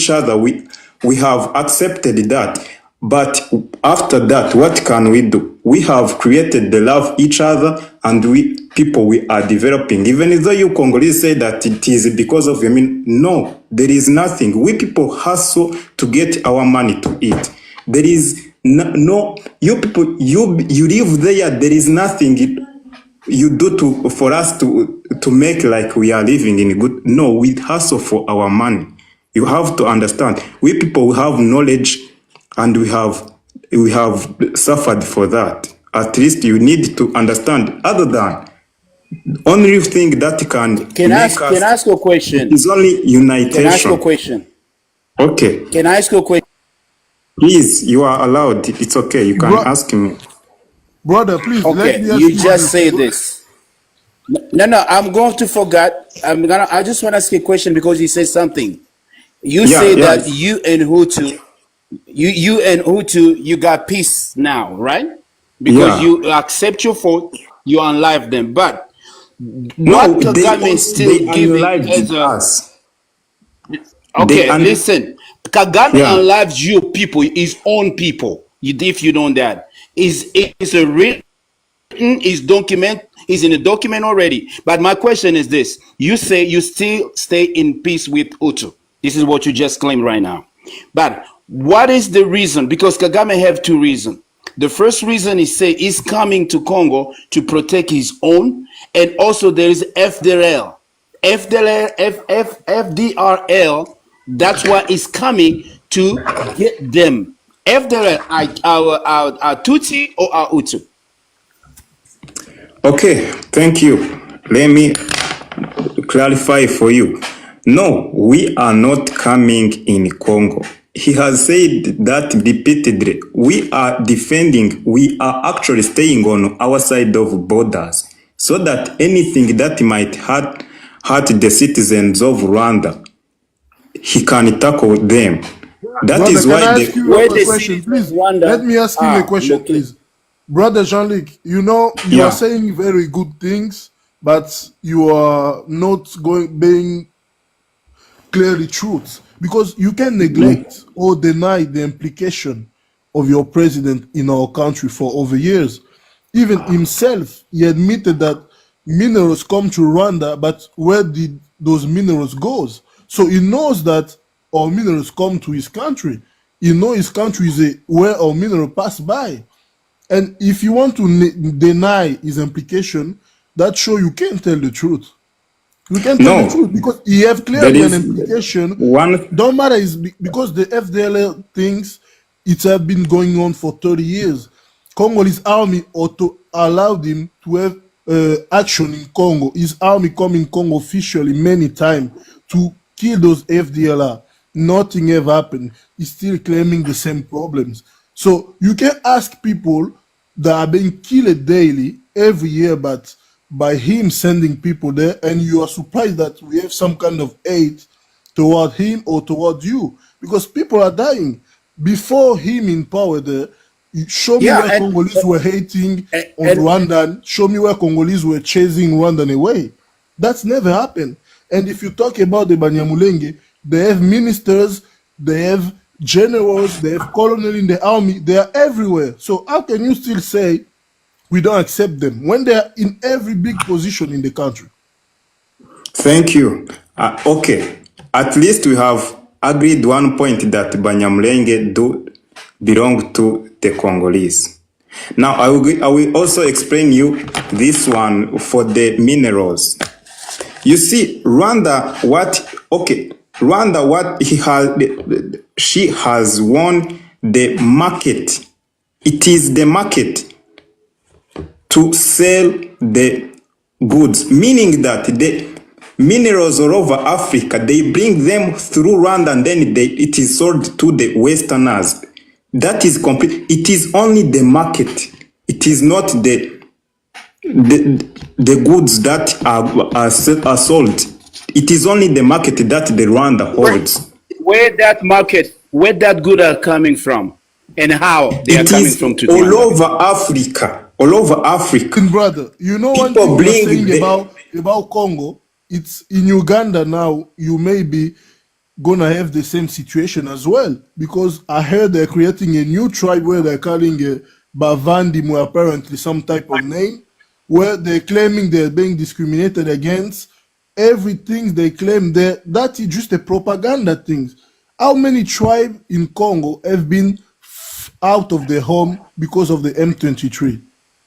each other. We have accepted that. But after that, what can we do? We have created the love each other, and we are developing. Even though you Congolese say that it is because of no, there is nothing. We people hustle to get our money to eat. There is no you people, you live there. There is nothing you do for us to make like we are living in good. No, we hustle for our money. You have to understand. We people have knowledge, and we have suffered for that. At least you need to understand. Other than only thing that can I ask you a question? Is only unitation. Can I ask you a question? Okay. Can I ask you a question? Please, you are allowed. It's okay. You can ask me. Brother, please. Okay, you just say this. No, I'm going to forget. I just want to ask you a question because you said something. You say that you and Hutu, you got peace now, right? Because you accept your fault, you unlive them. But what Kagame is still giving as us. Okay, listen. Kagame unlives your people, his own people. If you know that, is a written, is document, is in a document already. But my question is this: you say you still stay in peace with Hutu. This is what you just claimed right now. But what is the reason? Because Kagame have two reasons. The first reason is say he's coming to Congo to protect his own, and also there is FDLR. FDRL, that's why he's coming to get them. FDLR are Tutsi or are Hutu? Okay, thank you. Let me clarify for you. No, we are not coming in Congo. He has said that repeatedly. We are defending, we are actually staying on our side of borders so that anything that might hurt the citizens of Rwanda, he can tackle them. That Brother, is why the question, please. Let me ask you a question, please. Brother Jean-Luc, you are saying very good things, but you are not being clearly truth, because you can neglect or deny the implication of your president in our country for over years. Even himself, he admitted that minerals come to Rwanda, but where did those minerals go? So he knows that our minerals come to his country. He knows his country is where our mineral pass by. And if you want to deny his implication, that shows you can't tell the truth. You can't tell the truth because he have clearly an implication. Don't matter, is because the FDLR things, it have been going on for 30 years. Congolese army allowed him to have action in Congo. His army come in Congo officially many times to kill those FDLR. Nothing ever happened. He's still claiming the same problems. So you can ask people that are being killed daily every year, but by him sending people there, and you are surprised that we have some kind of aid toward him or toward you, because people are dying. Before him in power there, show me where Congolese were hating on Rwandan, show me where Congolese were chasing Rwandan away. That's never happened. And if you talk about the Banyamulenge, they have ministers, they have generals, they have colonels in the army, they are everywhere. So how can you still say we don't accept them when they are in every big position in the country? Thank you. Okay, at least we have agreed one point that Banyamulenge do belong to the Congolese. Now I will also explain you this one for the minerals. You see, Rwanda, she has won the market. It is the market to sell the goods, meaning that the minerals all over Africa, they bring them through Rwanda and then it is sold to the Westerners. That is complete. It is only the market. It is not the goods that are sold. It is only the market that the Rwanda holds. Where that good are coming from, and how they are coming from to all over Africa. All over Africa. Brother, you know what you're saying about Congo? It's in Uganda now. You may be gonna have the same situation as well, because I heard they're creating a new tribe where they're calling Bavandimu, apparently some type of name, where they're claiming they're being discriminated against. Everything they claim that is just a propaganda thing. How many tribes in Congo have been out of their home because of the M23?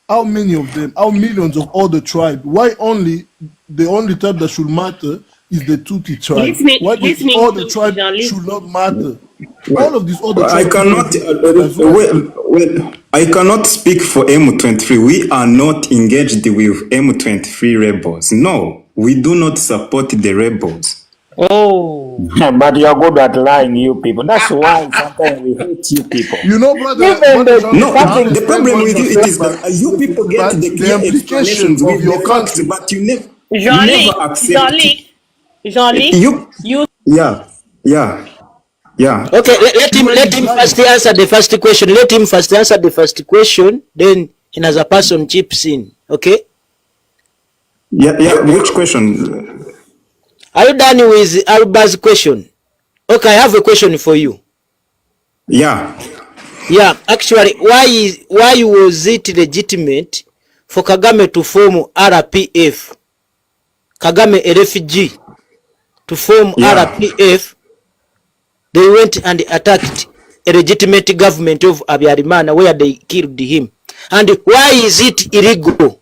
How many of them? How millions of other tribes? Why only the only tribe that should matter is the Tutsi tribe? Why the other tribe should not matter? Well, all of these other I cannot. I cannot speak for M23. We are not engaged with M23 rebels. No, we do not support the rebels. Oh, but you're good at lying, you people. That's why sometimes we hate you people. You know, brother. No, the problem with you is that you people get the clear explanations with your country, but you never accept. Yeah. Okay, let him first answer the first question. Let him first answer the first question. Then another person chips in. Okay. Yeah. Which question? Are you done with Alba's question? Okay, I have a question for you. Yeah. Actually, why was it legitimate for Kagame to form RPF? Kagame, a refugee, to form RPF. They went and attacked a legitimate government of Habyarimana where they killed him. And why is it illegal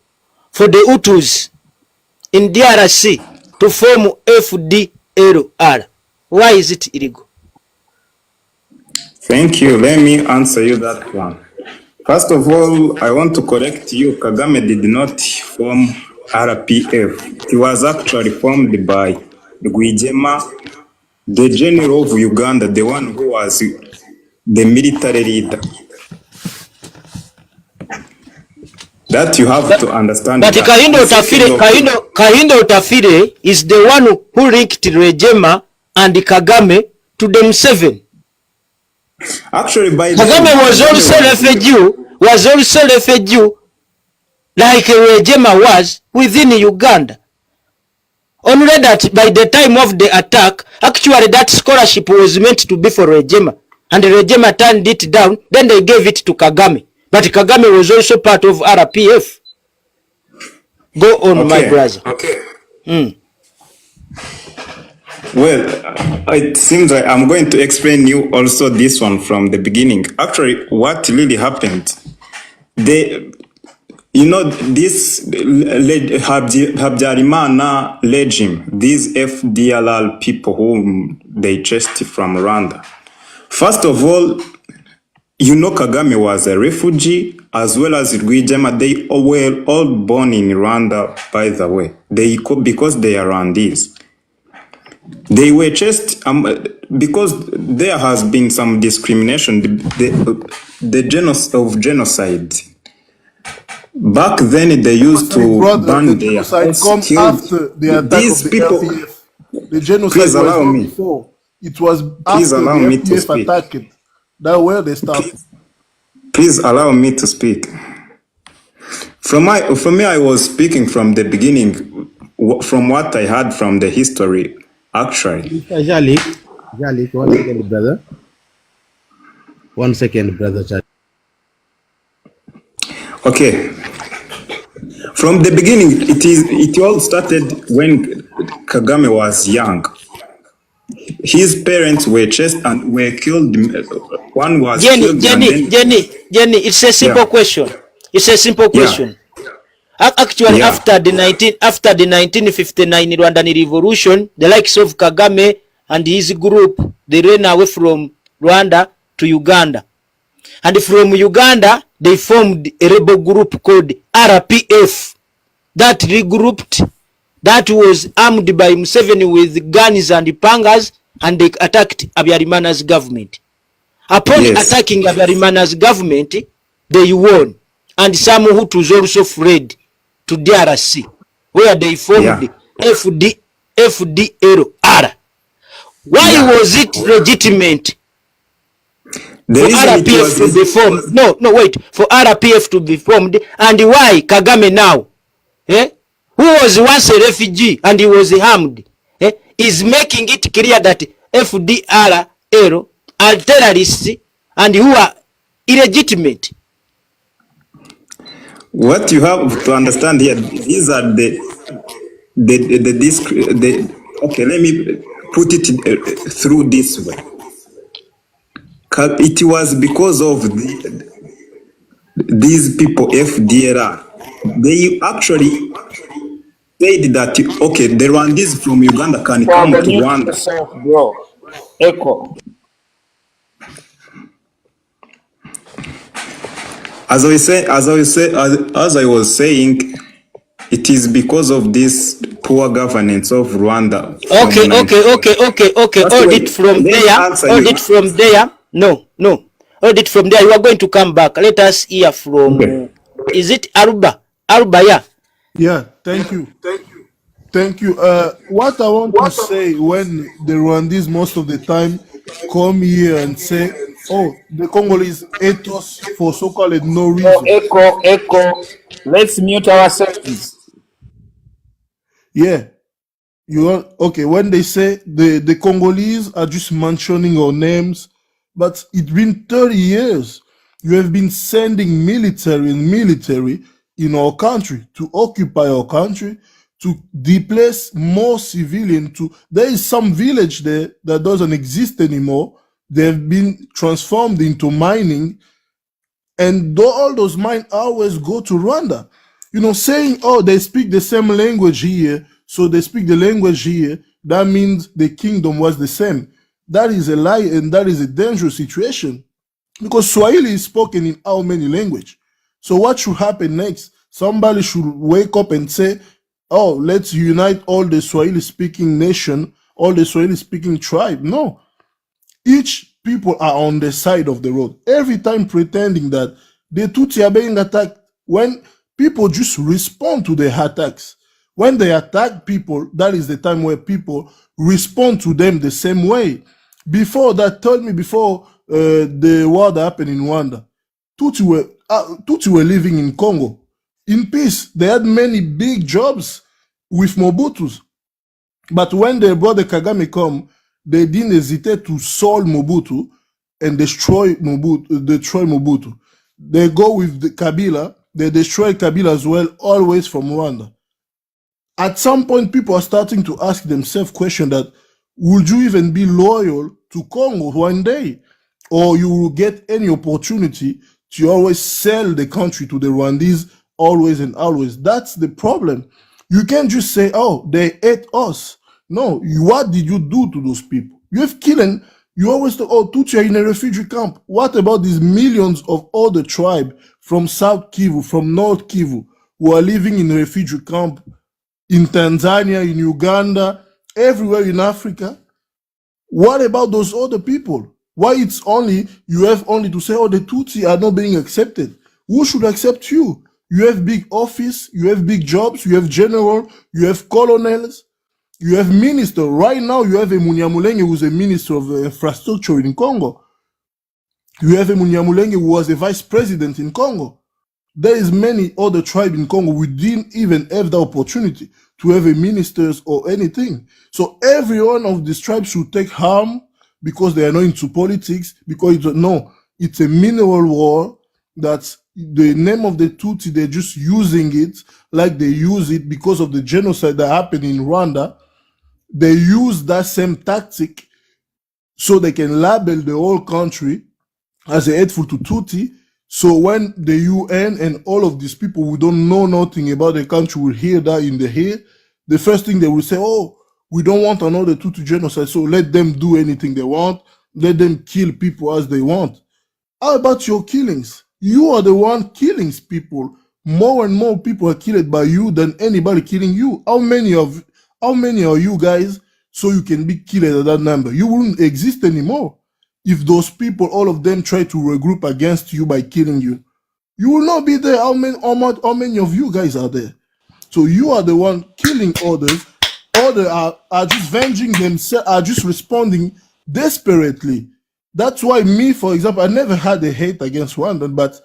for the Hutus in DRC to form FDLR? Why is it illegal? Thank you. Let me answer you that one. First of all, I want to correct you. Kagame did not form RPF. It was actually formed by Rwigema, the general of Uganda, the one who was the military leader. That you have to understand. But Kahindo Tafire is the one who linked Rwigema and Kagame to them seven. Actually, Kagame was also refugee like Rwigema was within Uganda. Only that by the time of the attack, actually that scholarship was meant to be for Rwigema, and Rwigema turned it down. Then they gave it to Kagame. But Kagame was also part of RPF. Go on, my brother. Okay. Well, it seems like I'm going to explain you also this one from the beginning. Actually, what really happened, this Habyarimana regime, these FDLR people whom they chased from Rwanda. First of all, Kagame was a refugee as well as Rwigema. They were all born in Rwanda, by the way. Because they are Rwandese. They were chased because there has been some discrimination, the genocide. Back then, they used to ban their hosts, after the attack of the RPF. The genocide was not before. It was after the RPF attacked. That's where they started. Please allow me to speak. From me, I was speaking from the beginning, from what I heard from the history, actually. Jalik, 1 second, brother. 1 second, brother. Okay. From the beginning, it all started when Kagame was young. His parents were chased and were killed. One was killed. Jenny, it's a simple question. It's a simple question. Actually, after the 1959 Rwandan revolution, the likes of Kagame and his group, they ran away from Rwanda to Uganda. And from Uganda, they formed a rebel group called RPF. That regrouped, that was armed by Museveni with guns and pangas, and they attacked Habyarimana's government. Upon attacking Habyarimana's government, they won. And some Hutus also fled to DRC, where they formed FDLR. Why was it legitimate for RPF to be formed? For RPF to be formed, and why Kagame now, who was once a refugee and he was harmed, is making it clear that FDLR are terrorists and who are illegitimate. What you have to understand here, these are okay, let me put it through this way. It was because of these people, FDLR, they actually said that, okay, the Rwandese from Uganda can come to Rwanda. Yourself, bro. Echo. As I was saying, it is because of this poor governance of Rwanda. Okay. Hold it from there. No. Hold it from there. You are going to come back. Let us hear from. Okay. Is it Aruba? Yeah. Yeah. Thank you. What I want to say, when the Rwandese most of the time come here and say, oh, the Congolese hate us for so-called no reason. Echo. Let's mute ourselves. Yeah. Okay, when they say the Congolese are just mentioning our names, but it's been 30 years. You have been sending military in our country to occupy our country, to displace more civilian. There is some village there that doesn't exist anymore. They have been transformed into mining, and all those mines always go to Rwanda. Saying, oh, they speak the same language here, so they speak the language here, that means the kingdom was the same. That is a lie, and that is a dangerous situation, because Swahili is spoken in how many languages? So what should happen next? Somebody should wake up and say, oh, let's unite all the Swahili speaking nation, all the Swahili speaking tribe. No. Each people are on the side of the road, every time pretending that the Tutsi are being attacked, when people just respond to the attacks. When they attack people, that is the time where people respond to them the same way. Before that, tell me, before the war that happened in Rwanda, Tutsi were living in Congo in peace. They had many big jobs with Mobutus. But when they brought the Kagame come, they didn't hesitate to solve Mobutu and destroy Mobutu. They go with the Kabila, they destroy Kabila as well, always from Rwanda. At some point, people are starting to ask themselves questions that, would you even be loyal to Congo one day? Or you will get any opportunity to always sell the country to the Rwandese, always and always. That's the problem. You can't just say, oh, they hate us. No, what did you do to those people? You have killed. You always say, oh, Tutsi are in a refugee camp. What about these millions of other tribes from South Kivu, from North Kivu, who are living in a refugee camp in Tanzania, in Uganda, everywhere in Africa? What about those other people? Why it's only, you have only to say, oh, the Tutsi are not being accepted. Who should accept you? You have big office, you have big jobs, you have general, you have colonels, you have minister. Right now, you have a Munyamulenge who's a minister of infrastructure in Congo. You have a Munyamulenge who was a vice president in Congo. There is many other tribes in Congo who didn't even have the opportunity to have a ministers or anything. So every one of these tribes should take harm because they are not into politics, because it's a mineral war. That's the name of the Tutsi. They're just using it like they use it because of the genocide that happened in Rwanda. They use that same tactic so they can label the whole country as a hateful to Tutsi. So when the UN and all of these people who don't know nothing about the country will hear that in the ear, the first thing they will say, oh, we don't want another Tutsi genocide, so let them do anything they want. Let them kill people as they want. How about your killings? You are the one killing people. More and more people are killed by you than anybody killing you. How many are you guys so you can be killed at that number? You wouldn't exist anymore. If those people, all of them, try to regroup against you by killing you, you will not be there. How many of you guys are there? So you are the one killing others. Others are just venging themselves, are just responding desperately. That's why me, for example, I never had a hate against Rwanda, but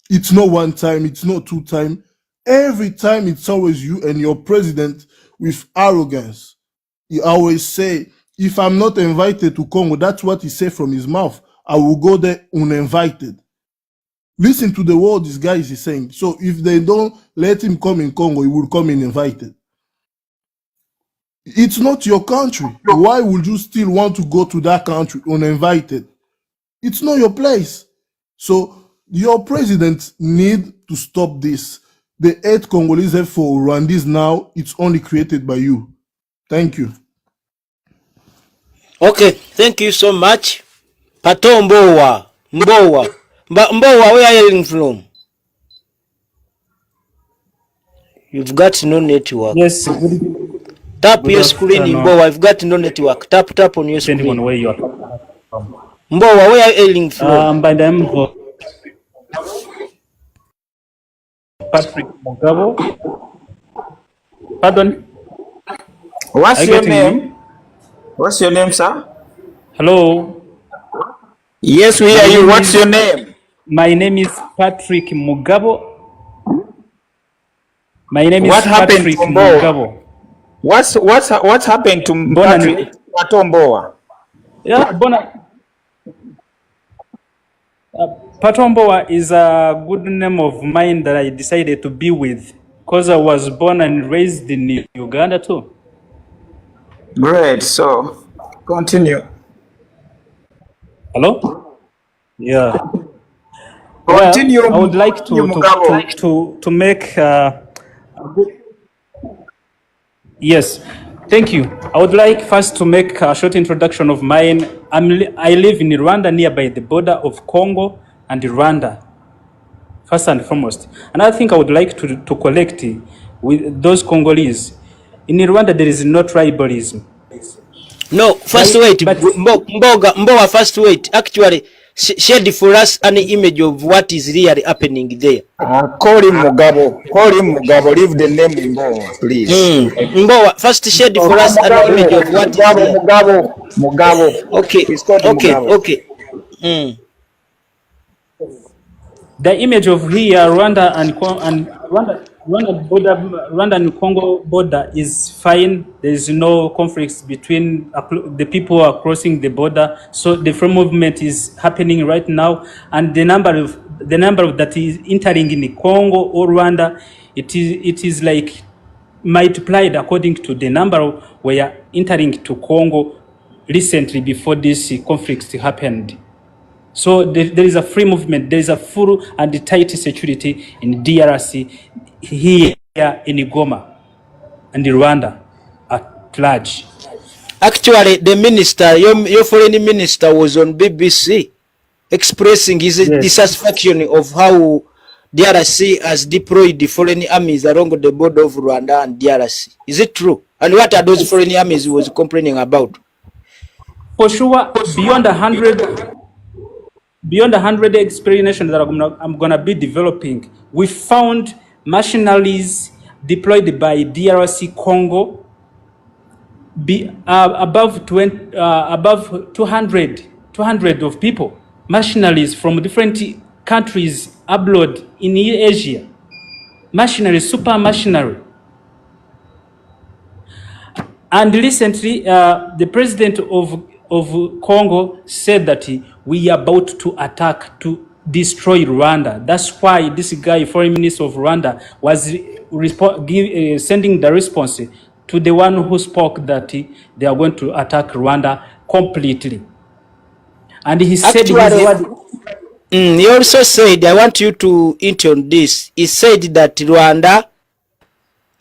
it's not one time, it's not two times. Every time it's always you and your president with arrogance. You always say, if I'm not invited to Congo, that's what he said from his mouth. I will go there uninvited. Listen to the word this guy is saying. So if they don't let him come in Congo, he will come in invited. It's not your country. Why would you still want to go to that country uninvited? It's not your place. So your president need to stop this. The hate Congolese have for Rwandese now, it's only created by you. Thank you. Okay, thank you so much. Pato Mbowa. Mbowa, where are you from? You've got no network. Yes. Tap your screen, Mbowa. I've got no network. Tap on your screen. Depending on where you are from. Mbowa, where are you hailing from? By them, Patrick Mugabo. Pardon? What's your name? What's your name, sir? Hello. Yes, we hear you. What's your name? My name is Patrick Mugabo. My name is Patrick Mugabo. What's happened to Patrick Patomboa? Yeah, Patomboa is a good name of mine that I decided to be with because I was born and raised in Uganda too. Great. So, continue. Hello? Yeah. Continue. Well, I would like to make a good... Yes, thank you. I would like first to make a short introduction of mine. I live in Rwanda, nearby the border of Congo and Rwanda, first and foremost. And I think I would like to collect with those Congolese. In Rwanda, there is no tribalism. No, first wait, Mbowa, first wait. Actually, share for us an image of what is really happening there. Call him Mugabo. Leave the name Mbowa, please. Mbowa, first share for us an image of what is there. Mugabo. Okay. It's called Mugabo. Okay. The image of here, Rwanda and Congo border is fine. There is no conflicts between the people who are crossing the border. So the free movement is happening right now, and the number that is entering in Congo or Rwanda, it is like multiplied according to the number were entering to Congo recently before this conflict happened. So there is a free movement. There is a full and tight security in DRC, here in Goma, and Rwanda at large. Actually, the minister, your foreign minister, was on BBC expressing his dissatisfaction of how DRC has deployed the foreign armies along the border of Rwanda and DRC. Is it true? And what are those foreign armies he was complaining about? For sure, beyond 100 explanations that I'm going to be developing, we found mercenaries deployed by DRC Congo above 200 of people, mercenaries from different countries abroad in Asia, mercenaries, super mercenary. And recently, the president of Congo said that we are about to attack to destroy Rwanda. That's why this guy, foreign minister of Rwanda, was sending the response to the one who spoke that they are going to attack Rwanda completely. And he said... he also said, I want you to hint on this, he said that Rwanda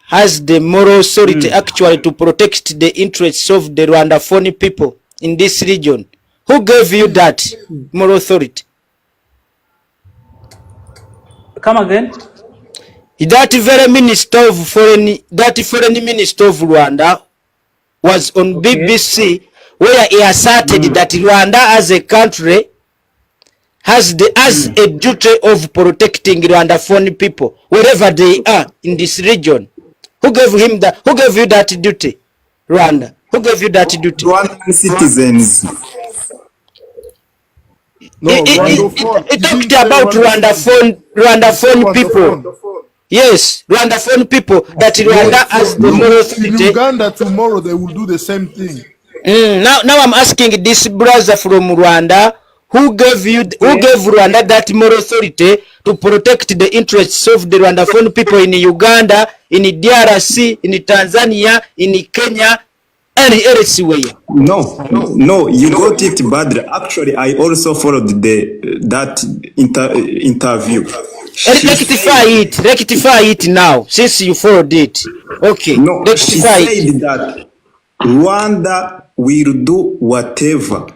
has the moral authority actually to protect the interests of the Rwandaphone people in this region. Who gave you that moral authority? Come again? That foreign minister of Rwanda was on BBC, where he asserted that Rwanda as a country has a duty of protecting Rwandaphone people wherever they are in this region. Who gave him that? Who gave you that duty? Rwanda. Who gave you that duty? Rwandan citizens. No, he talked about Rwandaphone people. Yes, Rwandaphone people. That Rwanda has the moral authority. In Uganda tomorrow they will do the same thing. Now I'm asking this brother from Rwanda, who gave Rwanda that moral authority to protect the interests of the Rwandaphone people in Uganda, in DRC, in Tanzania, in Kenya, and elsewhere? No, you got it badly. Actually, I also followed that interview. Rectify it now, since you followed it. Okay. No, she said that Rwanda will do whatever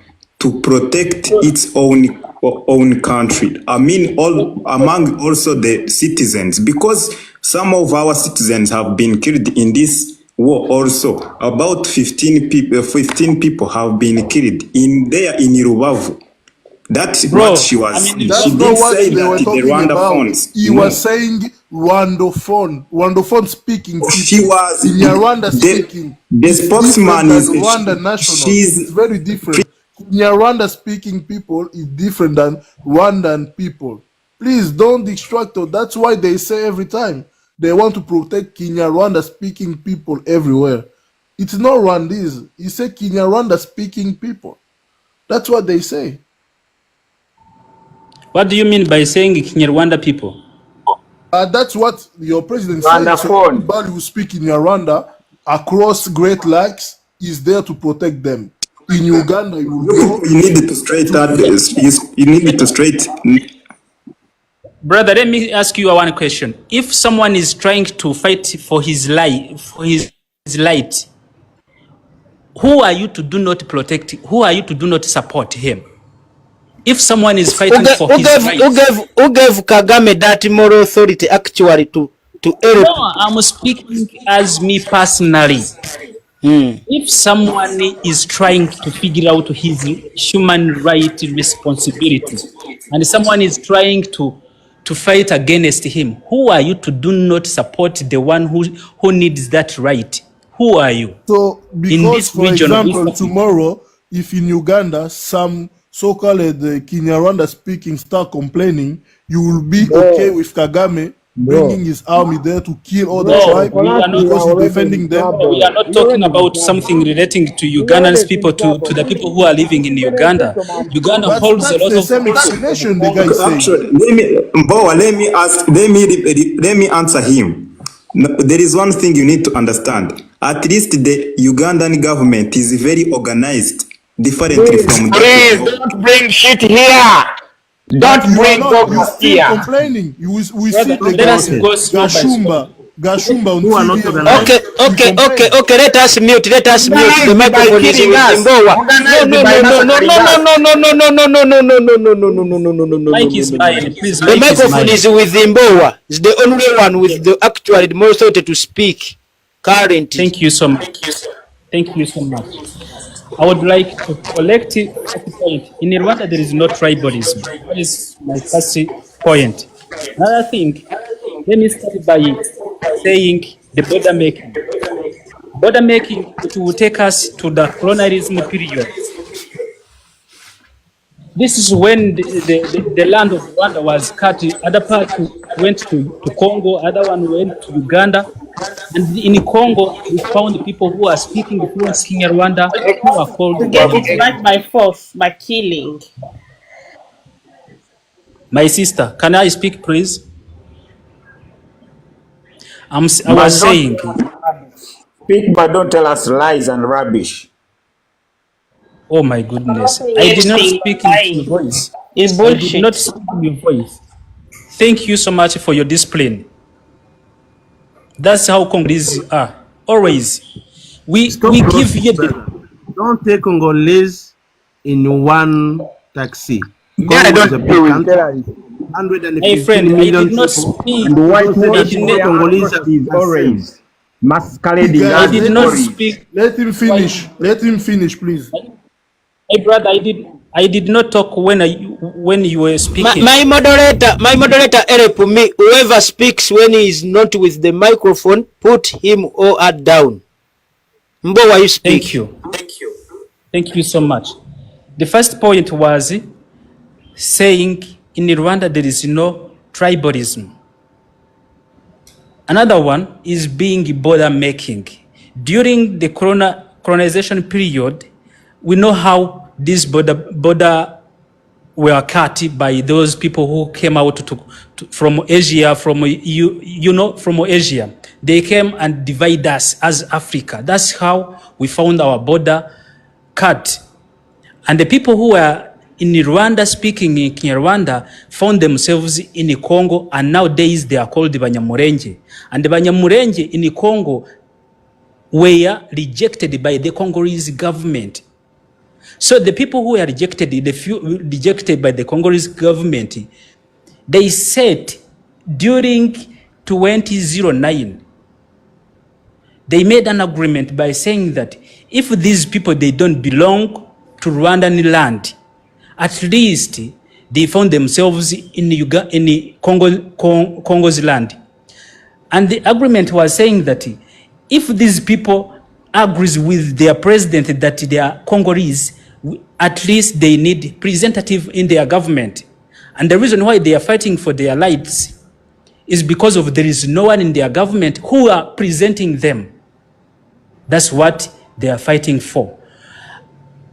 to protect its own country. I mean, among also the citizens, because some of our citizens have been killed in this war. Also, about 15 people have been killed in Rubavu. That's what she was. She did say that the Rwandaphones. He was saying Rwandaphone speaking. She was in Rwanda speaking. The spokesman is Rwanda national. It's very different. Rwanda speaking people is different than Rwandan people. Please don't distract us. That's why they say every time they want to protect Rwanda speaking people everywhere. It's not Rwandese. You say Rwanda speaking people. That's what they say. What do you mean by saying Kinyarwanda people? That's what your president said. So everybody who speak in Rwanda across Great Lakes is there to protect them. In Uganda, you need to straight that. You need to straight. Brother, let me ask you one question. If someone is trying to fight for his life, who are you to do not protect? Who are you to do not support him? If someone is fighting for his rights, who gave Kagame that moral authority actually to help? No, I'm speaking as me personally. If someone is trying to figure out his human right responsibility, and someone is trying to fight against him, who are you to do not support the one who needs that right? Who are you? So, because for example, tomorrow, if in Uganda some so-called Kinyarwanda speaking start complaining, you will be okay with Kagame bringing his army there to kill all the tribe because he's defending them? We are not talking about something relating to Ugandan people, to the people who are living in Uganda. Uganda holds a lot of same explanation the guy said. Let me answer him. There is one thing you need to understand. At least the Ugandan government is very organized. Differently from please don't bring shit here. Don't bring Congo here. Complaining. We see the Gashumba on TV. Okay. Let us mute. The microphone is with Zimbowa. No. The microphone is with Zimbowa. It's the only one with the actual most authority to speak currently. Thank you so much. I would like to collect the point. In Rwanda, there is no tribalism. That is my first point. Another thing, let me start by saying the border making. Border making, it will take us to the colonialism period. This is when the land of Rwanda was cut. Other part went to Congo, other one went to Uganda. And in Congo, we found people who are speaking fluent Kinyarwanda who are called. It's like by force, by killing. My sister, can I speak, please? I was saying. Speak, but don't tell us lies and rubbish. Oh my goodness! I did not speak in your voice. It's bullshit. I did not speak in your voice. Thank you so much for your discipline. That's how Congolese are. Always. We give you the... Don't take Congolese in one taxi. Yeah, don't do it. My friend, I did not speak. And white Congolese is always masquerading. I did not speak. Let him finish, please. Hey, brother, I did not talk when you were speaking. My moderator, help me. Whoever speaks when he is not with the microphone, put him or her down. Mbowa, you speak. Thank you so much. The first point was saying in Rwanda there is no tribalism. Another one is being border making. During the colonization period, we know how this border were cut by those people who came out from Asia, from from Asia. They came and divide us as Africa. That's how we found our border cut. And the people who were in Rwanda speaking in Kinyarwanda found themselves in Congo, and nowadays they are called Banyamulenge. And the Banyamulenge in Congo were rejected by the Congolese government. So the people who were rejected by the Congolese government, they said during 2009, they made an agreement by saying that if these people, they don't belong to Rwandan land, at least they found themselves in Congo's land. And the agreement was saying that if these people agrees with their president that they are Congolese, at least they need representative in their government. And the reason why they are fighting for their rights is because of there is no one in their government who are presenting them. That's what they are fighting for.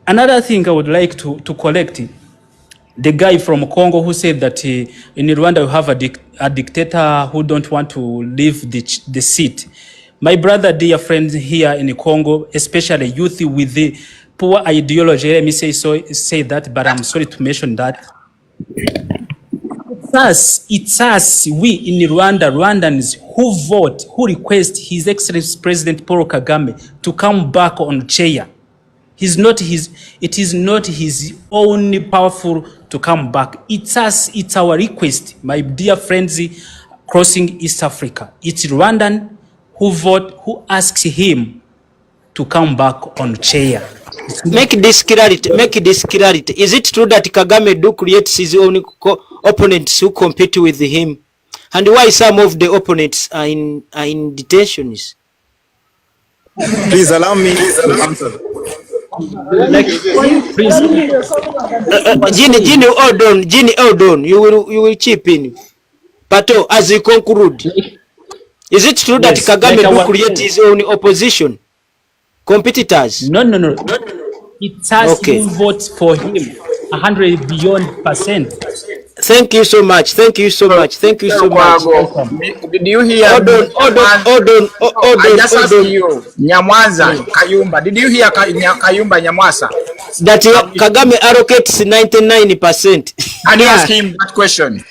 Another thing I would like to collect, the guy from Congo who said that in Rwanda you have a dictator who don't want to leave the seat. My brother, dear friends here in Congo, especially youth with the poor ideology, let me say that, but I'm sorry to mention that. It's us, we in Rwanda, Rwandans who vote, who request His Excellency President Paul Kagame to come back on chair. It is not his own powerful to come back. It's us, it's our request, my dear friends crossing East Africa. It's Rwandan who vote, who asks him to come back on chair. Make this clarity. Is it true that Kagame do create his own opponents who compete with him? And why some of the opponents are in detentions? Please allow me to answer. Please. Ginny, hold on. You will chip in. Pato, as you conclude, is it true that Kagame do create his own opposition? Competitors? No. It's us who vote for him 100%. Thank you so much. Did you hear? Hold on. I just asked you, Nyamwaza, Kayumba. Did you hear Kayumba Nyamwasa? That Kagame allocates 99%. And you ask him that question.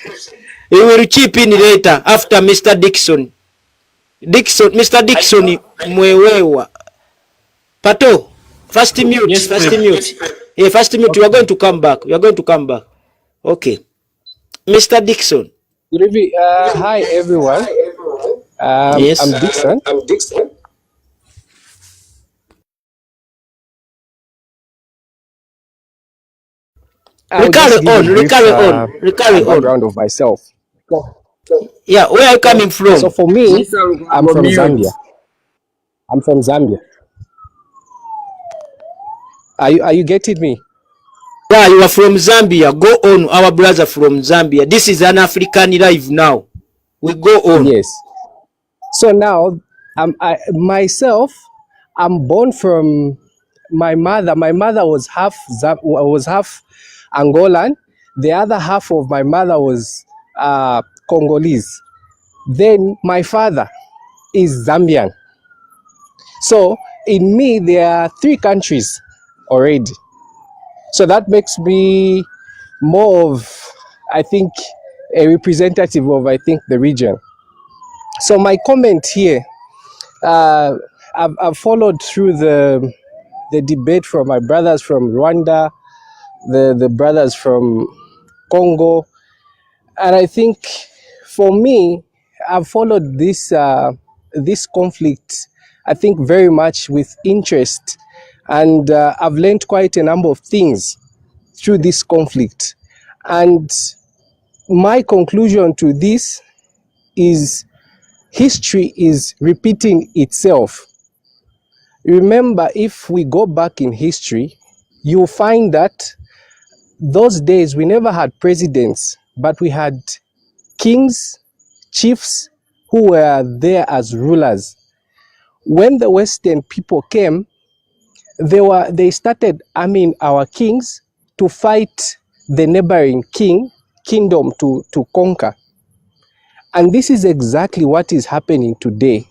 He will chip in later after Mr. Dixon. Mr. Dixon, mwewewa. Pato, first mute. Yeah, first mute. You are going to come back. Okay. Mr. Dixon. Hi, everyone. Yes. I'm Dixon. Carry on. Background of myself. Yeah, where are you coming from? So for me, I'm from Zambia. Are you getting me? Yeah, you are from Zambia. Go on, our brother from Zambia. This is an African live now. We go on. Yes. So now, myself, I'm born from my mother. My mother was half Angolan. The other half of my mother was Congolese. Then my father is Zambian. So in me, there are 3 countries already. So that makes me more of, I think, a representative of, the region. So my comment here, I've followed through the debate from my brothers from Rwanda, the brothers from Congo, and I think for me, I've followed this conflict, I think, very much with interest, and I've learned quite a number of things through this conflict. And my conclusion to this is history is repeating itself. Remember, if we go back in history, you'll find that those days we never had presidents, but we had kings, chiefs who were there as rulers. When the Western people came, They started arming our kings to fight the neighboring kingdom to conquer. And this is exactly what is happening today.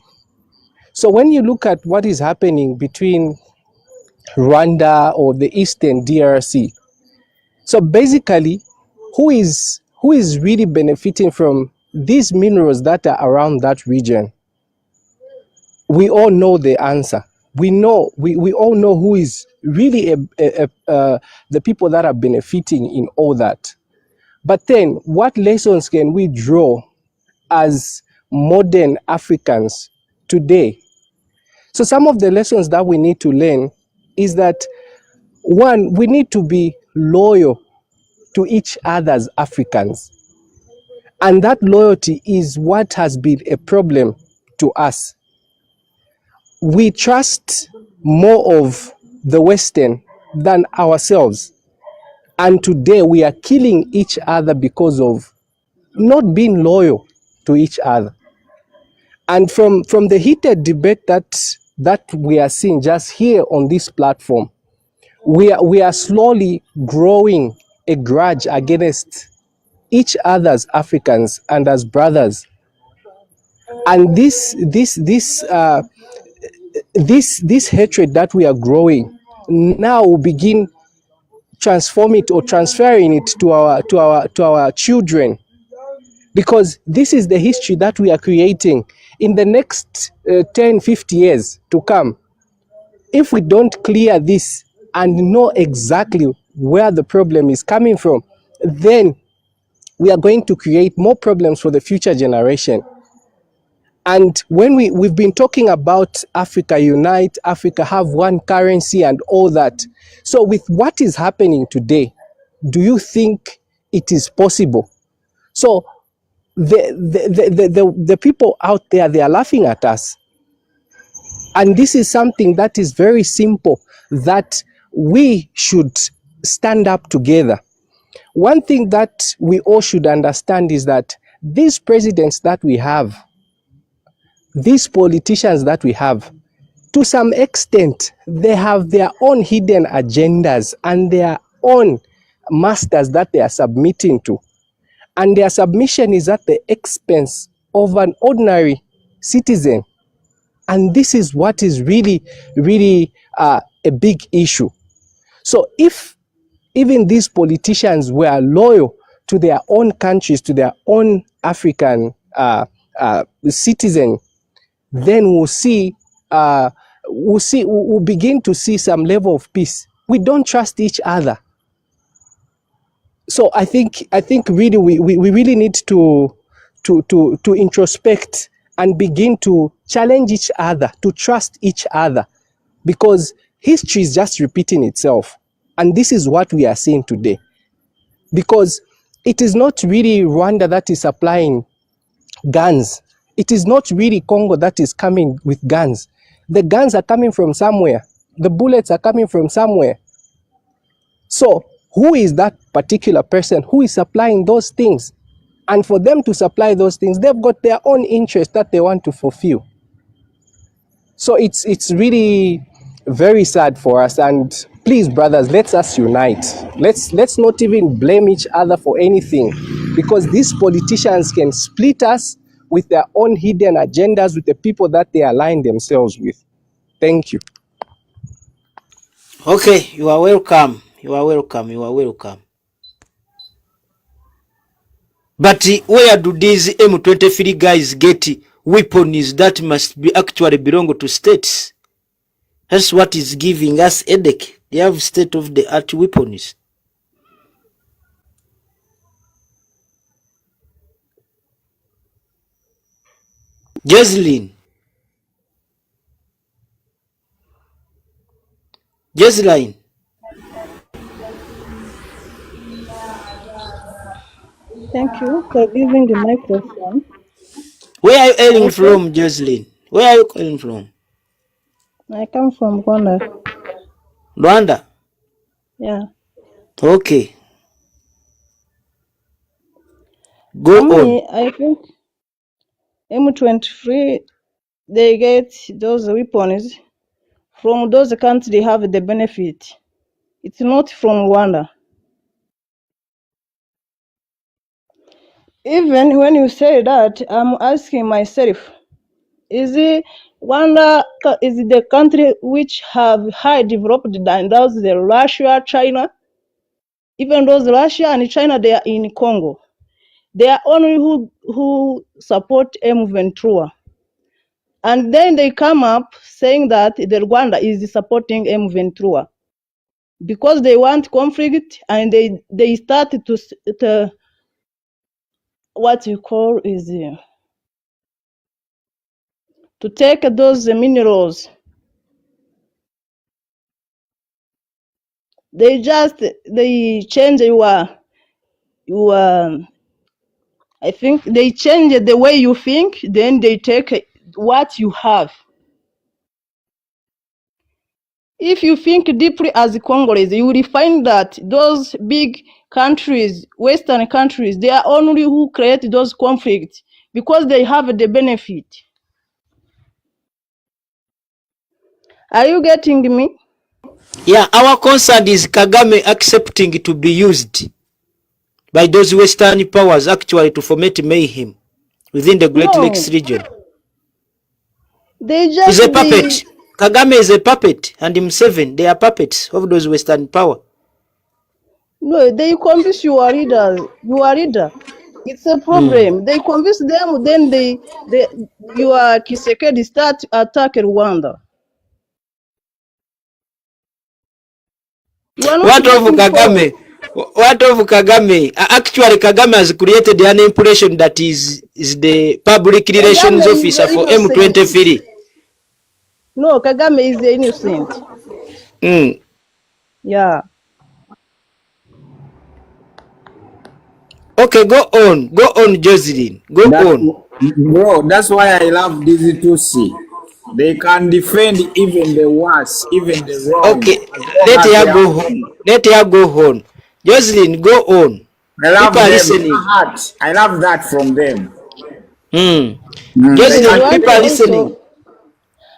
So when you look at what is happening between Rwanda or the Eastern DRC, so basically, who is really benefiting from these minerals that are around that region? We all know the answer. We all know who is really the people that are benefiting in all that. But then, what lessons can we draw as modern Africans today? So some of the lessons that we need to learn is that, one, we need to be loyal to each other's Africans. And that loyalty is what has been a problem to us. We trust more of the Western than ourselves. And today we are killing each other because of not being loyal to each other. And from the heated debate that we are seeing just here on this platform, we are slowly growing a grudge against each other's Africans and as brothers. And this hatred that we are growing now will begin transforming it or transferring it to our children, because this is the history that we are creating in the next 10-50 years to come. If we don't clear this and know exactly where the problem is coming from, then we are going to create more problems for the future generation. And when we've been talking about Africa unite, Africa have one currency and all that. So with what is happening today, do you think it is possible? So the people out there, they are laughing at us. And this is something that is very simple, that we should stand up together. One thing that we all should understand is that these presidents that we have, these politicians that we have, to some extent, they have their own hidden agendas and their own masters that they are submitting to. And their submission is at the expense of an ordinary citizen. And this is what is really, really a big issue. So if even these politicians were loyal to their own countries, to their own African citizen, then we'll begin to see some level of peace. We don't trust each other. So I think really we really need to introspect and begin to challenge each other, to trust each other, because history is just repeating itself. And this is what we are seeing today. Because it is not really Rwanda that is supplying guns. It is not really Congo that is coming with guns. The guns are coming from somewhere. The bullets are coming from somewhere. So who is that particular person who is supplying those things? And for them to supply those things, they've got their own interest that they want to fulfill. So it's really very sad for us. And please, brothers, let us unite. Let's not even blame each other for anything, because these politicians can split us with their own hidden agendas with the people that they align themselves with. Thank you. Okay, you are welcome. You are welcome. You are welcome. But where do these M23 guys get weapons that must be actually belong to states? That's what is giving us headache. They have state-of-the-art weapons. Jeslyn. Thank you for giving the microphone. Where are you hailing from, Jeslyn? Where are you calling from? I come from Rwanda. Rwanda? Yeah. Okay. Go on. I think M23, they get those weapons from those countries have the benefit. It's not from Rwanda. Even when you say that, I'm asking myself, is it Rwanda is the country which have high developed than those the Russia, China? Even those Russia and China, they are in Congo. They are only who support M23. And then they come up saying that the Rwanda is supporting M23 because they want conflict, and they start to what you call is to take those minerals. They change your I think they change the way you think, then they take what you have. If you think deeply as Congolese, you will find that those big countries, Western countries, they are only who create those conflicts because they have the benefit. Are you getting me? Yeah, our concern is Kagame accepting to be used by those Western powers actually to foment mayhem within the Great Lakes region. He's a puppet. Kagame is a puppet, and Museveni, they are puppets of those Western power. No, they convince your leader. It's a problem. They convince them, then your Kisekedi start attack Rwanda. What of Kagame? What of Kagame? Actually, Kagame has created an impression that is the public relations officer for M23. No, Kagame is innocent. Yeah. Okay, go on, Jocelyn, go on. Bro, that's why I love these two C. They can defend even the worst, even the wrong. Okay, let her go on. Let her go on. Jocelyn, go on. I love them. Listening. I love that from them. Jocelyn, people are listening.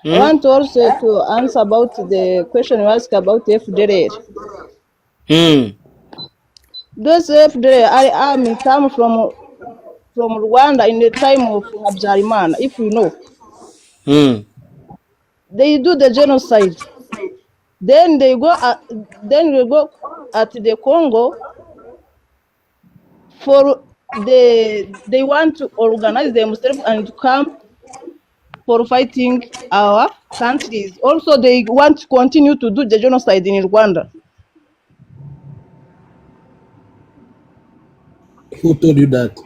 I want also to answer about the question you asked about FDLR. Those FDLR army come from Rwanda in the time of Habyarimana, if you know. They do the genocide. Then they go at the Congo for they want to organize themselves and to come for fighting our countries. Also, they want to continue to do the genocide in Rwanda. Who told you that?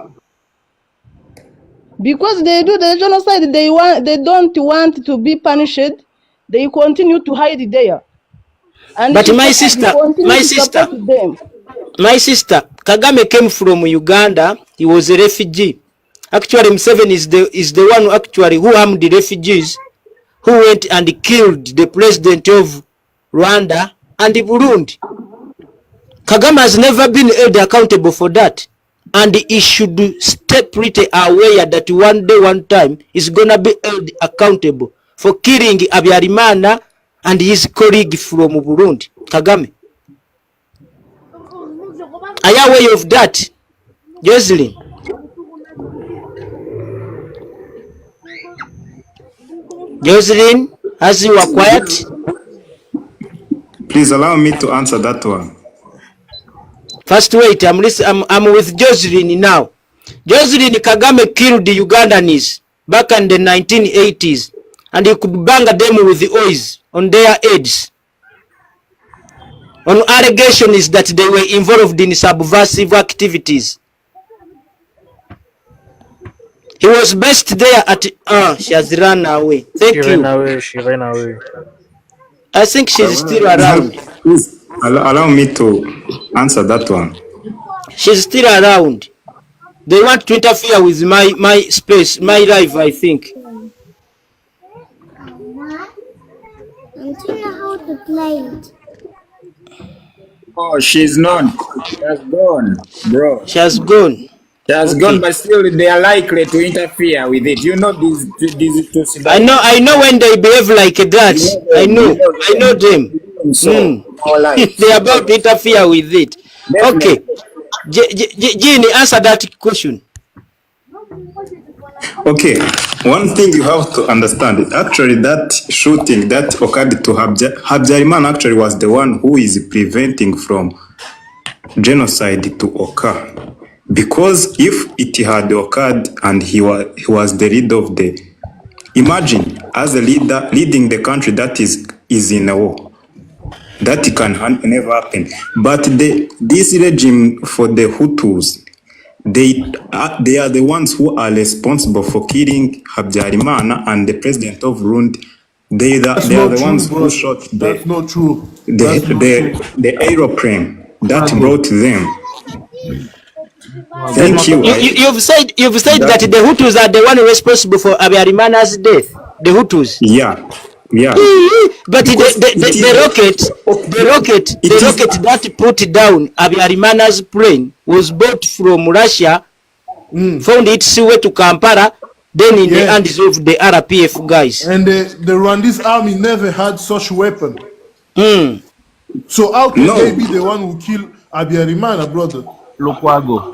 Because they do the genocide, they don't want to be punished. They continue to hide there. And but my sister, Kagame came from Uganda. He was a refugee. Actually, Museveni is the one actually who harmed the refugees, who went and killed the president of Rwanda and Burundi. Kagame has never been held accountable for that, and he should stay pretty aware that one day, one time, he's gonna be held accountable for killing Habyarimana and his colleague from Burundi, Kagame. Are you aware of that, Jocelyn? Jocelyn, as you are quiet. Please allow me to answer that one. First, wait, I'm with Jocelyn now. Jocelyn, Kagame killed the Ugandans back in the 1980s, and he could bang them with the oils on their heads on allegations that they were involved in subversive activities. He was based there at she has run away. Thank you. She ran away. I think she's still around. Please allow me to answer that one. She's still around. They want to interfere with my space, my life, I think. I'm telling how to play it. Oh, she's not. She has gone, bro. She has gone. It has gone, but still they are likely to interfere with it. You know these two. I know when they behave like that. I know them. So our lives. They are about to interfere with it. Definitely. Okay, Gini, answer that question. Okay, one thing you have to understand, actually that shooting that occurred to Habyarimana actually was the one who is preventing from genocide to occur. Because if it had occurred and he was the leader of the, imagine as a leader leading the country that is in a war. That can never happen. But this regime for the Hutus, they are the ones who are responsible for killing Habyarimana and the president of Rwanda. They are the ones who shot the aeroplane that brought them. Thank you. You've said that the Hutus are the one responsible for Habyarimana's death. The Hutus. Yeah. But the rocket that put down Habyarimana's plane was bought from Russia, found its way to Kampala, then in the hands of the RPF guys. And the Rwandese army never had such weapon. So how can they be the one who killed Habyarimana, brother? Lukwago.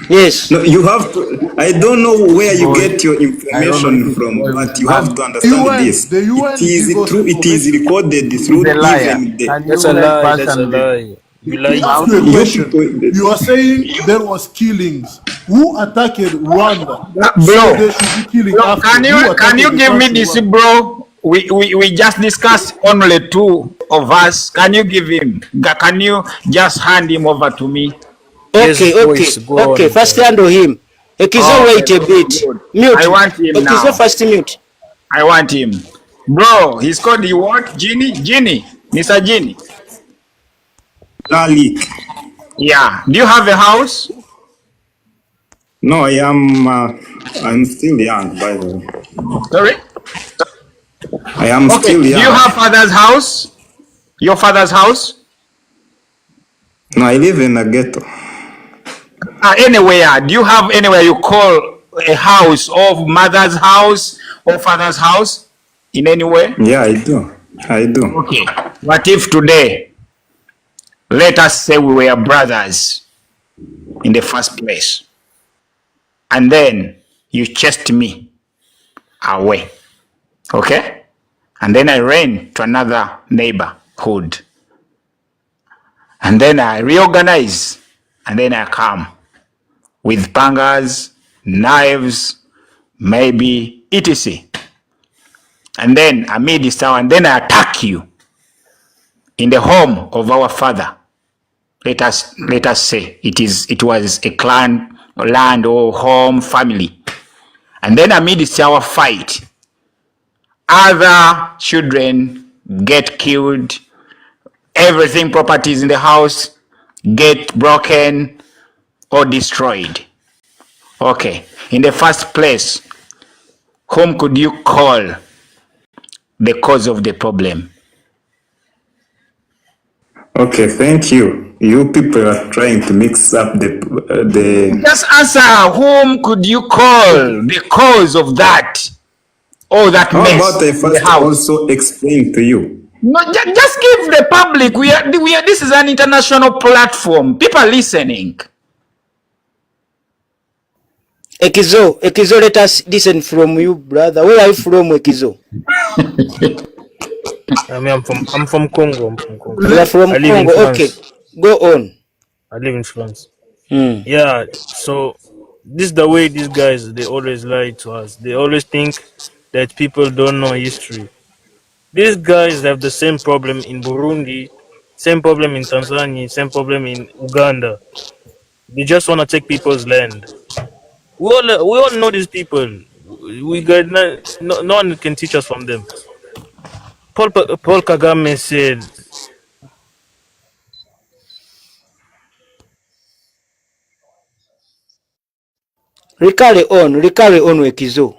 Yes. No, you have to. I don't know where you get your information from, but you have to understand this. It is true. It is recorded through even the. That's a lie. That's a lie. You lie. You are saying there was killings. Who attacked Rwanda? Bro, so they should be killing after. Can you give me this, bro? We just discussed only two of us. Can you give him? Can you just hand him over to me? Okay. First handle him. Ekizo, wait a bit. Mute. I want him Ekizo, now. first mute. I want him. Bro, he's called you what? Genie? Mr. Genie. Lalik. Yeah. Do you have a house? No, I'm still young, by the way. Sorry? I am still young. Do you have father's house? Your father's house? No, I live in a ghetto. Anywhere. Do you have anywhere you call a house of mother's house or father's house in any way? Yeah, I do. Okay. What if today, let us say we were brothers in the first place, and then you chased me away, okay? And then I ran to another neighborhood, and then I reorganize, and then I come with pangas, knives, maybe etc. And then I made this town, and then I attack you in the home of our father. Let us say it was a clan, land or home, family. And then amidst our fight, other children get killed, everything, properties in the house get broken or destroyed. Okay, in the first place, whom could you call the cause of the problem? Okay, thank you. You people are trying to mix up the. Just answer. Whom could you call the cause of that? Or that How mess? about I first also explain to you? No, just give the public. We are. This is an international platform. People are listening. Ekizo, let us listen from you, brother. Where are you from, Ekizo? I'm from Congo. You are from Congo. Okay, go on. I live in France. Yeah. So this is the way these guys, they always lie to us. They always think that people don't know history. These guys have the same problem in Burundi, same problem in Tanzania, same problem in Uganda. They just want to take people's land. We all know these people. We got no one can teach us from them. Paul Kagame said, Carry on, Ekizo.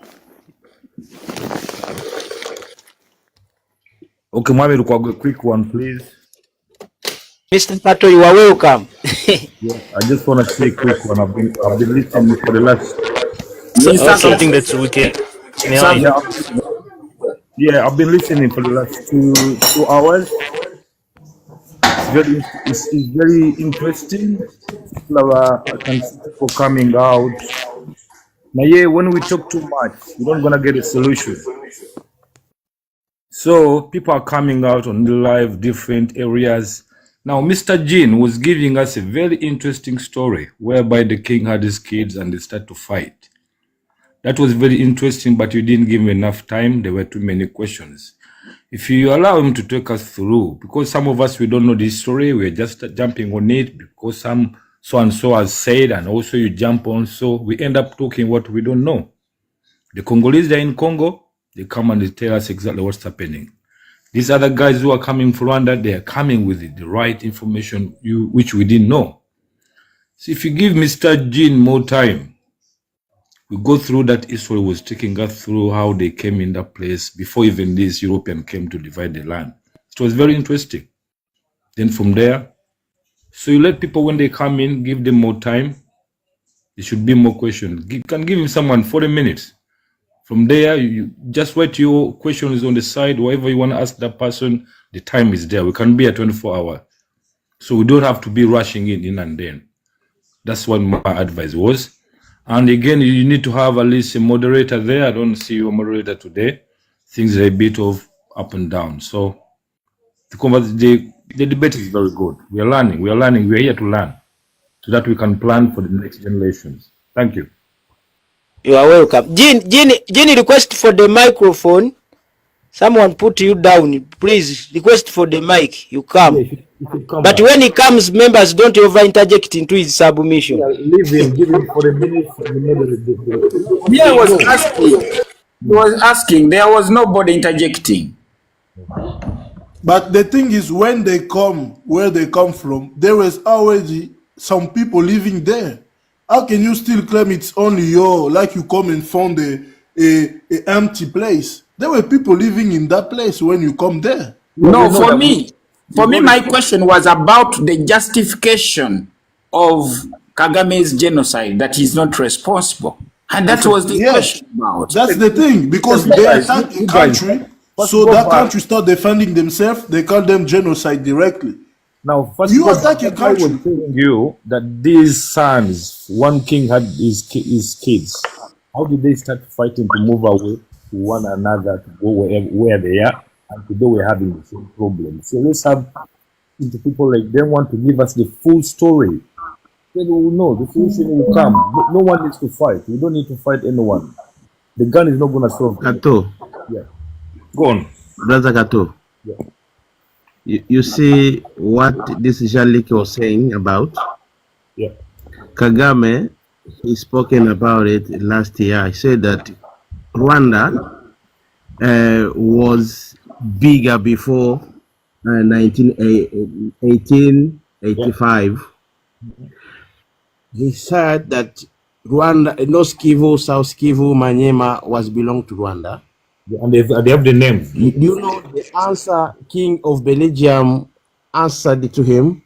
Okay, Mwami, quick one, please. Mr. Pato, you are welcome. Yeah, I just want to say a quick one. I've been listening for the last. Something that we can. Yeah, I've been listening for the last 2 hours. It's very interesting. I can see people coming out. Now, yeah, when we talk too much, we don't gonna get a solution. So people are coming out on the live different areas. Now, Mr. Jean was giving us a very interesting story whereby the king had his kids and they start to fight. That was very interesting, but you didn't give him enough time. There were too many questions. If you allow him to take us through, because some of us, we don't know this story, we're just jumping on it because some so-and-so has said, and also you jump on, so we end up talking what we don't know. The Congolese are in Congo, they come and they tell us exactly what's happening. These other guys who are coming from Rwanda, they are coming with the right information which we didn't know. So if you give Mr. Jean more time, we go through that history was taking us through how they came in that place before even these Europeans came to divide the land. It was very interesting. Then from there, so you let people when they come in, give them more time. There should be more questions. You can give him someone 40 minutes. From there, you just write your questions on the side, whatever you want to ask that person, the time is there. We can be at 24 hours. So we don't have to be rushing in and then. That's what my advice was. And again, you need to have at least a moderator there. I don't see your moderator today. Things are a bit of up and down. So the debate is very good. We are learning. We are here to learn so that we can plan for the next generations. Thank you. You are welcome. Jean, request for the microphone. Someone put you down. Please request for the mic. You come. Yeah, you come but back. When he comes, members don't over interject into his submission. Yeah, leave him. Give him for a minute. Yeah, I was asking. He was asking. There was nobody interjecting. But the thing is, when they come where they come from, there was already some people living there. How can you still claim it's only your, like you come and found a empty place? There were people living in that place when you come there. No, for me, my question was about the justification of Kagame's genocide, that he's not responsible. And that was the question about. That's the thing, because they attack a country, so that country start defending themselves, they call them genocide directly. Now, first you attack a country. I was telling you that these sons, one king had his kids. How did they start fighting to move away to one another, to go where they are, and today we're having the same problem. So let's have people like them want to give us the full story. Then we will know the solution will come. No one needs to fight. We don't need to fight anyone. The gun is not going to solve it. Kato. Yeah. Go on. Brother Kato. Yeah. You see what this Jean-Luc was saying about? Yeah. Kagame, he spoken about it last year. He said that Rwanda was bigger before 1885. Yeah. He said that Rwanda, North Kivu, South Kivu, Manyema was belong to Rwanda. And they have the name. Do you know the answer King of Belgium answered to him?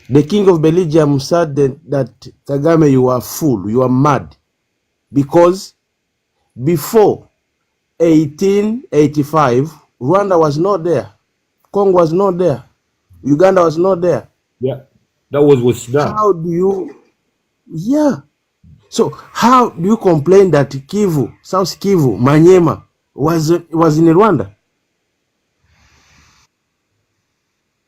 The King of Belgium said that Kagame, you are fool, you are mad. Because before 1885, Rwanda was not there. Congo was not there. Uganda was not there. Yeah, that was Sudan. How do you... Yeah. So how do you complain that Kivu, South Kivu, Manyema was in Rwanda?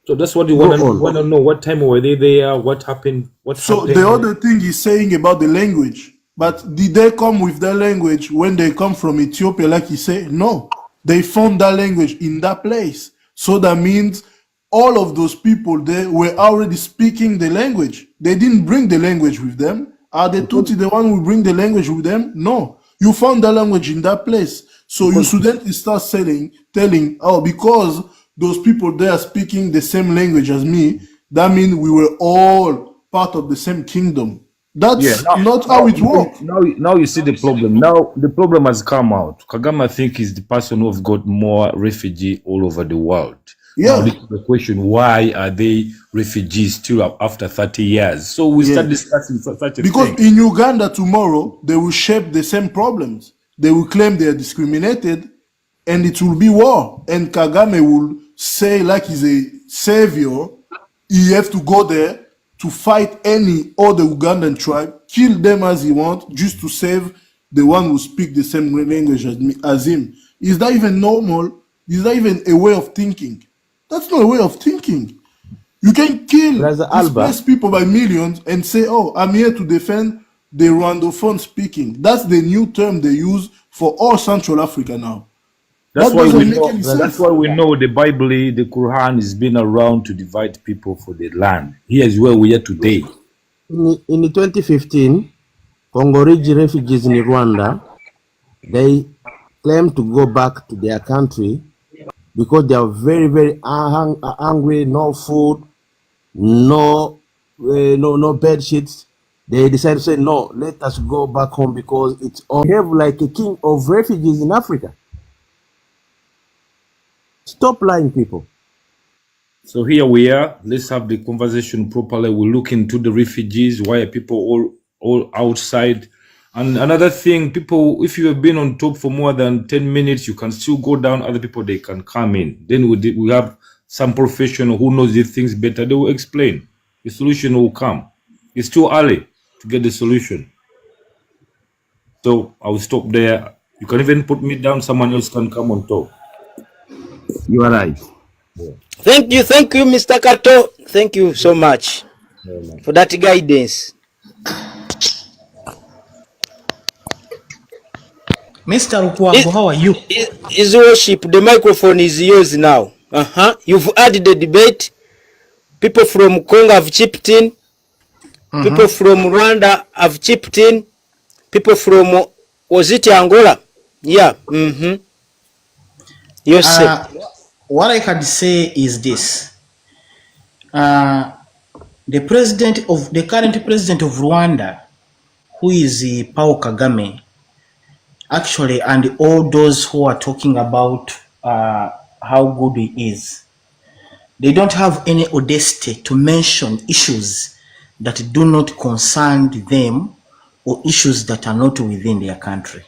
So that's what you want to know. What time were they there? What happened? So the other thing he's saying about the language, but did they come with that language when they come from Ethiopia, like he said? No, they found that language in that place. So that means all of those people there were already speaking the language. They didn't bring the language with them. Are the Tutsi the one who bring the language with them? No. You found the language in that place. So you shouldn't start telling, oh, because those people there are speaking the same language as me, that means we were all part of the same kingdom. That's not how it works. Now you see the problem. Now the problem has come out. Kagame, I think, is the person who have got more refugee all over the world. Yeah. Now this is the question: why are they refugees still after 30 years? So we start discussing such a thing. Because in Uganda tomorrow they will shape the same problems. They will claim they are discriminated, and it will be war. And Kagame will say, like he's a savior, he have to go there to fight any other Ugandan tribe, kill them as he wants, just to save the one who speak the same language as him. Is that even normal? Is that even a way of thinking? That's not a way of thinking. You can kill, displace people by millions and say, oh, I'm here to defend the Rwandophone speaking. That's the new term they use for all Central Africa now. That's why we know the Bible, the Quran has been around to divide people for the land. Here's where we are today. In 2015, Congolese refugees in Rwanda, they claim to go back to their country because they are very, very hungry, no food, no bed sheets. They decided to say, no, let us go back home because it's we have like a king of refugees in Africa. Stop lying, people. So here we are. Let's have the conversation properly. We'll look into the refugees. Why are people all outside? And another thing, people, if you have been on top for more than 10 minutes, you can still go down. Other people, they can come in. Then we have some professional who knows these things better. They will explain. The solution will come. It's too early to get the solution. So I will stop there. You can even put me down. Someone else can come on top. You are right. Yeah. Thank you, Mr. Kato. Thank you so much for that guidance. Mr. Rukwago, how are you? His worship, the microphone is yours now. You've had the debate. People from Congo have chipped in. People from Rwanda have chipped in. People from, was it Angola? Yeah. Yes, what I can say is this. The current president of Rwanda, who is Paul Kagame, actually, and all those who are talking about how good he is, they don't have any audacity to mention issues that do not concern them or issues that are not within their country.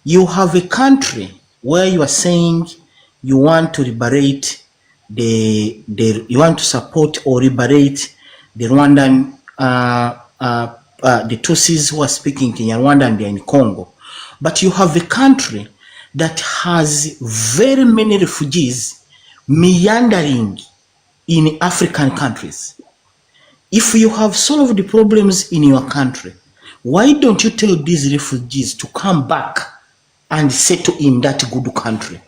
You have a country where you are saying you want to liberate you want to support or liberate the Rwandan, the Tutsis who are speaking Kinyarwanda and they are in Congo. But you have a country that has very many refugees meandering in African countries. If you have solved the problems in your country, why don't you tell these refugees to come back and settle in that good country?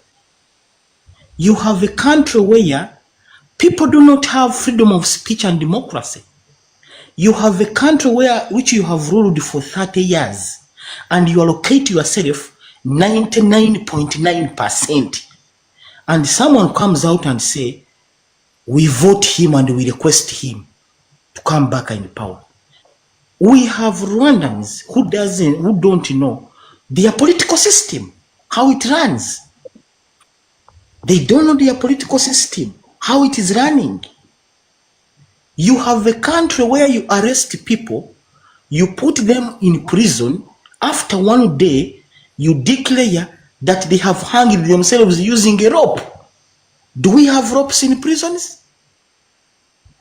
You have a country where people do not have freedom of speech and democracy. You have a country which you have ruled for 30 years and you allocate yourself 99.9%. And someone comes out and say, we vote him and we request him to come back in power. We have Rwandans who don't know their political system, how it runs. They don't know their political system, how it is running. You have a country where you arrest people, you put them in prison. After one day, you declare that they have hanged themselves using a rope. Do we have ropes in prisons?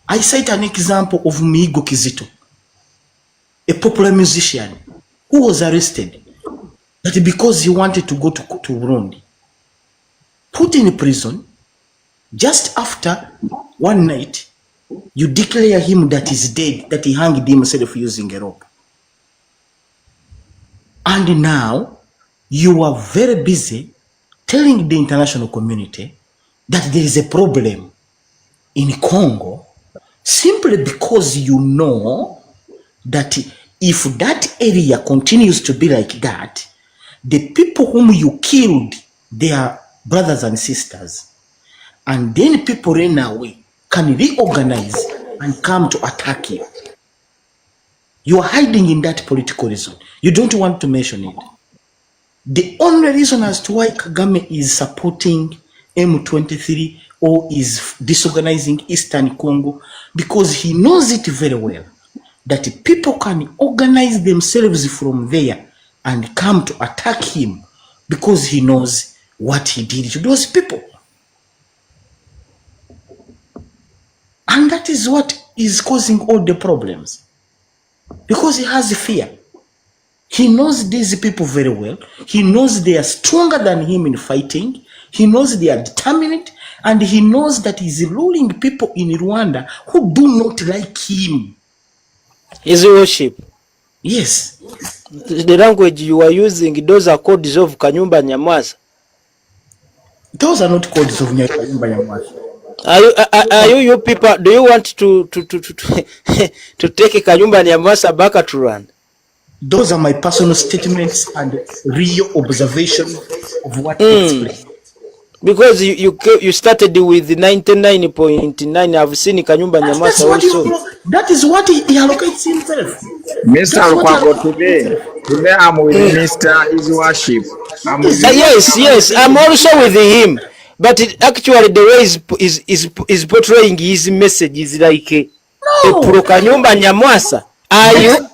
I cite an example of Mihigo Kizito, a popular musician who was arrested that because he wanted to go to Burundi, put in prison. Just after one night, you declare him that he's dead, that he hanged himself using a rope. And now you are very busy telling the international community that there is a problem in Congo simply because you know that if that area continues to be like that, the people whom you killed, they are brothers and sisters, and then people ran away, can reorganize and come to attack you. You are hiding in that political reason. You don't want to mention it. The only reason as to why Kagame is supporting M23 or is disorganizing Eastern Congo, because he knows it very well that people can organize themselves from there and come to attack him because he knows what he did to those people. And that is what is causing all the problems. Because he has fear. He knows these people very well. He knows they are stronger than him in fighting. He knows they are determined. And he knows that he's ruling people in Rwanda who do not like him. His worship. Yes. The language you are using, those are codes of Kanyumba Nyamwasa. Those are not codes of Kanyumba Nyamwasa. Are you people, do you want to take Kanyumba Nyamwasa back to Rwanda? Those are my personal statements and real observation of what takes place. Because you started with 99.9. I've seen Kanyumba Nyamwasa also. That is what he allocates himself. Mr. Lukwago, today I'm with Mr. His Worship. Yes, I'm also with him. But actually the way is portraying his message is like a pro Kanyumba Nyamwasa. Are you?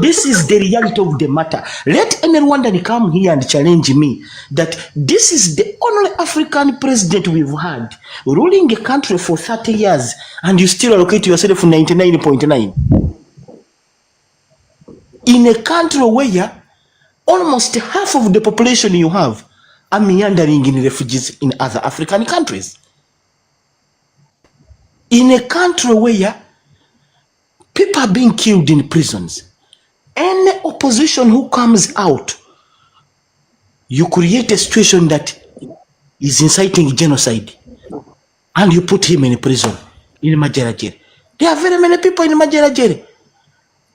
This is the reality of the matter. Let any Rwandan come here and challenge me that this is the only African president we've had ruling a country for 30 years and you still allocate yourself 99.9. In a country where almost half of the population you have are meandering in refugees in other African countries. In a country where people are being killed in prisons. Any opposition who comes out, you create a situation that is inciting genocide and you put him in prison in Majerajere. There are very many people in Majerajere.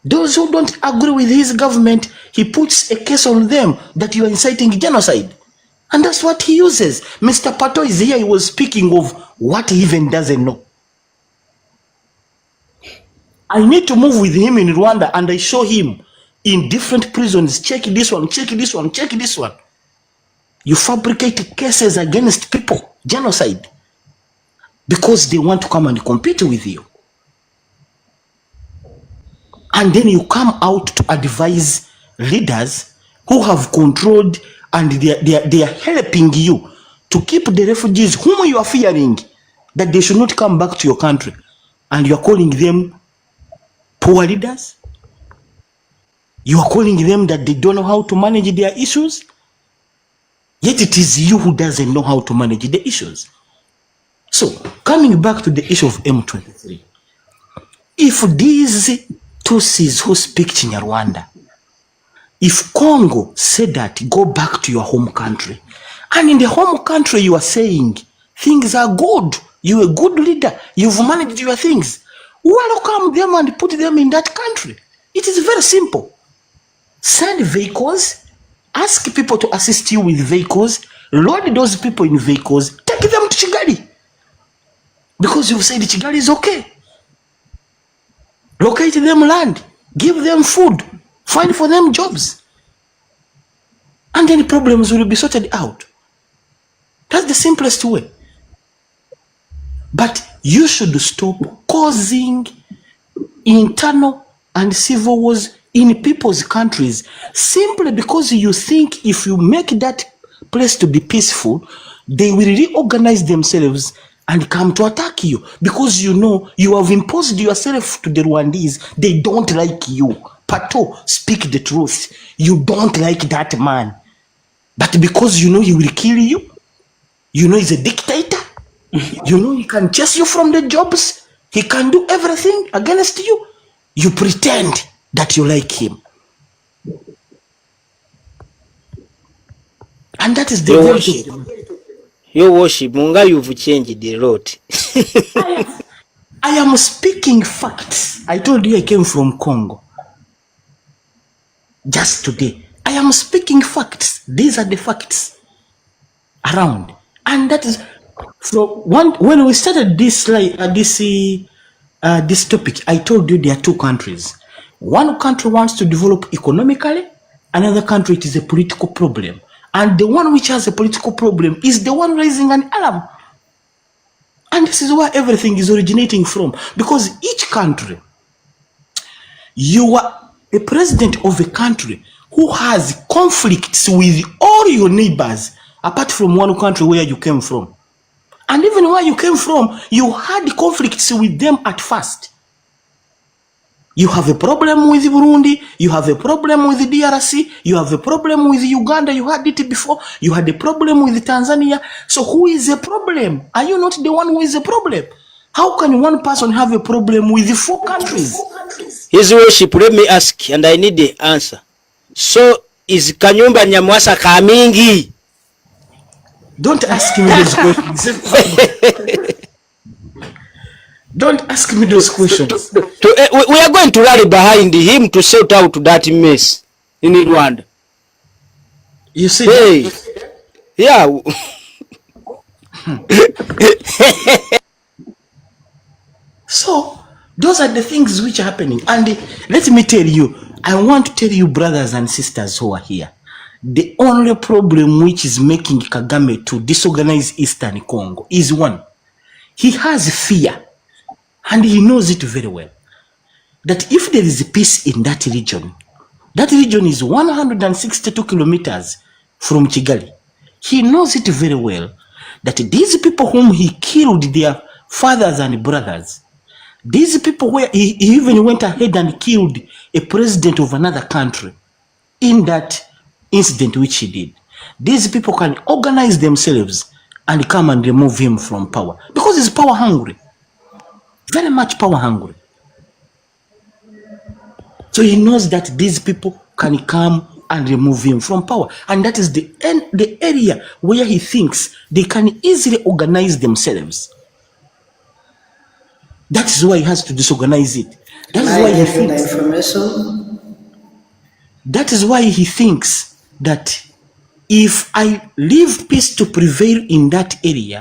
Those who don't agree with his government, he puts a case on them that you are inciting genocide. And that's what he uses. Mr. Pato is here, he was speaking of what he even doesn't know. I need to move with him in Rwanda and I show him in different prisons, check this one, check this one, check this one. You fabricate cases against people, genocide, because they want to come and compete with you. And then you come out to advise leaders who have controlled and they are helping you to keep the refugees whom you are fearing that they should not come back to your country. And you are calling them poor leaders. You are calling them that they don't know how to manage their issues. Yet it is you who doesn't know how to manage the issues. So, coming back to the issue of M23. If these Tutsis who speak Kinyarwanda, if Congo said that, go back to your home country, and in the home country you are saying things are good, you're a good leader, you've managed your things, welcome them and put them in that country. It is very simple. Send vehicles, ask people to assist you with vehicles, load those people in vehicles, take them to Kigali. Because you've said Kigali is okay. Locate them land, give them food, find for them jobs. And then problems will be sorted out. That's the simplest way. But you should stop causing internal and civil wars in people's countries simply because you think if you make that place to be peaceful, they will reorganize themselves and come to attack you because you know you have imposed yourself to the Rwandese. They don't like you. Pato, speak the truth. You don't like that man. But because you know he will kill you, you know he's a dictator, you know he can chase you from the jobs, he can do everything against you, you pretend that you like him. And that is the worship. Your worship, Munga, you've changed a lot. I am speaking facts. I told you I came from Congo. Just today. I am speaking facts. These are the facts around. And that is from when we started this topic, I told you there are two countries. One country wants to develop economically, another country it is a political problem. And the one which has a political problem is the one raising an alarm. And this is where everything is originating from. Because each country, you are a president of a country who has conflicts with all your neighbors, apart from one country where you came from. And even where you came from, you had conflicts with them at first. You have a problem with Burundi, you have a problem with the DRC, you have a problem with Uganda, you had it before, you had a problem with Tanzania. So who is the problem? Are you not the one who is the problem? How can one person have a problem with the 4 countries? His worship, let me ask, and I need the answer. So is Kanyumba Nyamwasa Kamingi? Don't ask me those questions. Don't ask me those questions. We are going to rally behind him to sort out that mess in Rwanda. You see? Hey, yeah. So, those are the things which are happening. And let me tell you, I want to tell you, brothers and sisters who are here, the only problem which is making Kagame to disorganize Eastern Congo is one. He has fear. And he knows it very well, that if there is peace in that region is 162 kilometers from Kigali. He knows it very well, that these people whom he killed their fathers and brothers, these people where he even went ahead and killed a president of another country in that incident which he did, these people can organize themselves and come and remove him from power, because he's power hungry. Very much power hungry. So he knows that these people can come and remove him from power. And that is the area where he thinks they can easily organize themselves. That is why he has to disorganize it. That is why he thinks. That is why he thinks that if I leave peace to prevail in that area,